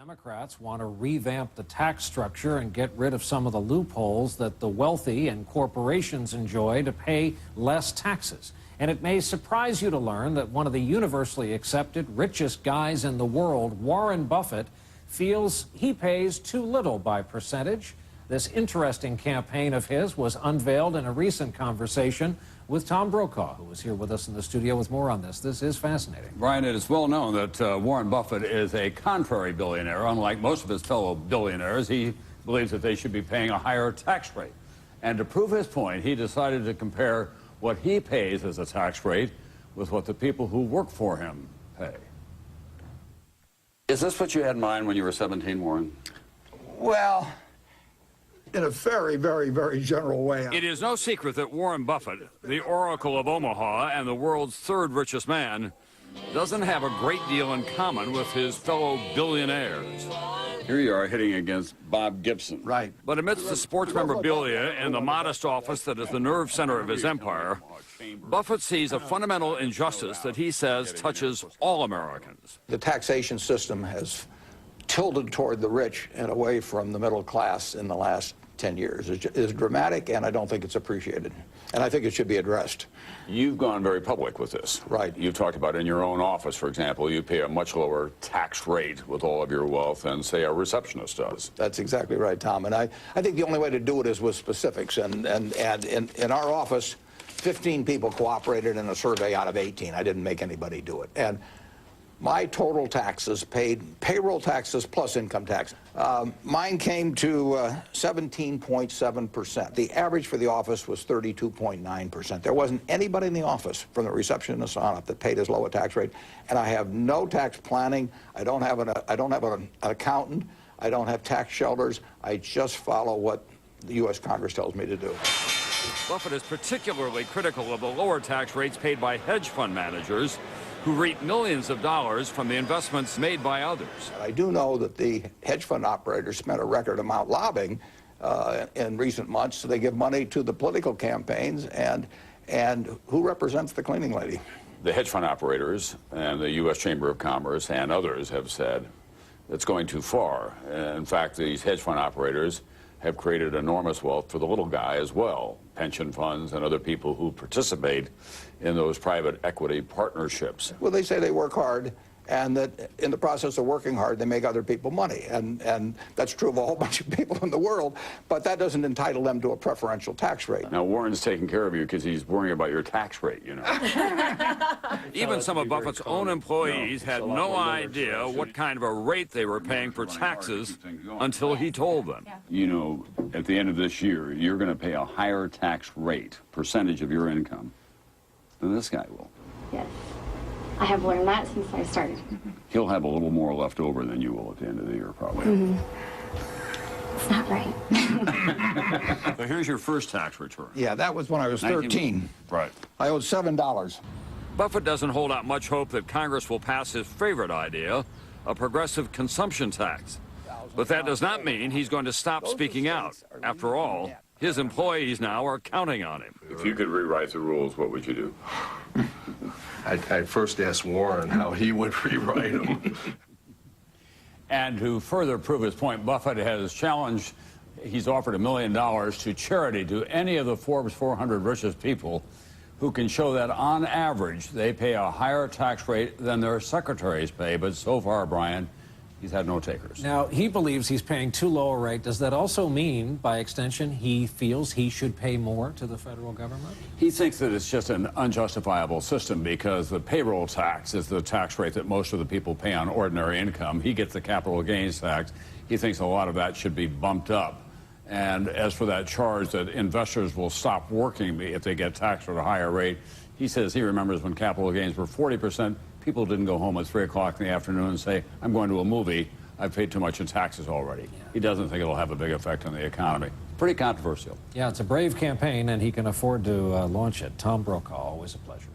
Democrats want to revamp the tax structure and get rid of some of the loopholes that the wealthy and corporations enjoy to pay less taxes. And it may surprise you to learn that one of the universally accepted richest guys in the world, Warren Buffett, feels he pays too little by percentage. This interesting campaign of his was unveiled in a recent conversation with Tom Brokaw, who was here with us in the studio with more on this. This is fascinating. Brian, it is well known that Warren Buffett is a contrary billionaire. Unlike most of his fellow billionaires, he believes that they should be paying a higher tax rate. And to prove his point, he decided to compare what he pays as a tax rate with what the people who work for him pay. Is this what you had in mind when you were 17, Warren? Well, in a very, very, very general way. It is no secret that Warren Buffett, the Oracle of Omaha and the world's third richest man, doesn't have a great deal in common with his fellow billionaires. Here you are hitting against Bob Gibson. Right. But amidst the sports memorabilia and the modest office that is the nerve center of his empire, Buffett sees a fundamental injustice that he says touches all Americans. The taxation system has tilted toward the rich and away from the middle class in the last 10 years. It's dramatic, and I don't think it's appreciated. And I think it should be addressed. You've gone very public with this. Right. You've talked about in your own office, for example, you pay a much lower tax rate with all of your wealth than, say, a receptionist does. That's exactly right, Tom. And I think the only way to do it is with specifics. And in our office, 15 people cooperated in a survey out of 18. I didn't make anybody do it. And my total taxes paid, payroll taxes plus income tax, mine came to 17.7%. The average for the office was 32.9%. There wasn't anybody in the office, from the receptionist on up, that paid as low a tax rate. And I have no tax planning. I don't have an accountant. I don't have tax shelters. I just follow what the U.S. Congress tells me to do. Buffett is particularly critical of the lower tax rates paid by hedge fund managers who reap millions of dollars from the investments made by others. I do know that the hedge fund operators spent a record amount lobbying in recent months, so they give money to the political campaigns, and who represents the cleaning lady? The hedge fund operators and the U.S. Chamber of Commerce and others have said it's going too far. In fact, these hedge fund operators have created enormous wealth for the little guy as well, pension funds and other people who participate in those private equity partnerships. Well, they say they work hard, and that in the process of working hard, they make other people money. And that's true of a whole bunch of people in the world, but that doesn't entitle them to a preferential tax rate. Now, Warren's taking care of you because he's worrying about your tax rate, you know. Even some of Buffett's own employees had no idea what kind of a rate they were paying for taxes until he told them. You know, at the end of this year, you're going to pay a higher tax rate, percentage of your income, than this guy will. Yes. I have learned that since I started. He'll have a little more left over than you will at the end of the year, probably. It's not right. So here's your first tax return. Yeah, that was when I was 13. Right. I owed $7. Buffett doesn't hold out much hope that Congress will pass his favorite idea, a progressive consumption tax. But that does not mean he's going to stop speaking out. After all, his employees now are counting on him. If you could rewrite the rules, what would you do? I'd first ask Warren how he would rewrite them. And to further prove his point, Buffett has challenged, he's offered $1 million to charity to any of the Forbes 400 richest people who can show that on average they pay a higher tax rate than their secretaries pay. But so far, Brian, he's had no takers. Now, he believes he's paying too low a rate. Does that also mean, by extension, he feels he should pay more to the federal government? He thinks that it's just an unjustifiable system because the payroll tax is the tax rate that most of the people pay on ordinary income. He gets the capital gains tax. He thinks a lot of that should be bumped up. And as for that charge that investors will stop working if they get taxed at a higher rate, he says he remembers when capital gains were 40%, people didn't go home at 3 o'clock in the afternoon and say, I'm going to a movie, I've paid too much in taxes already. Yeah. He doesn't think it'll have a big effect on the economy. Pretty controversial. Yeah, it's a brave campaign, and he can afford to launch it. Tom Brokaw, always a pleasure.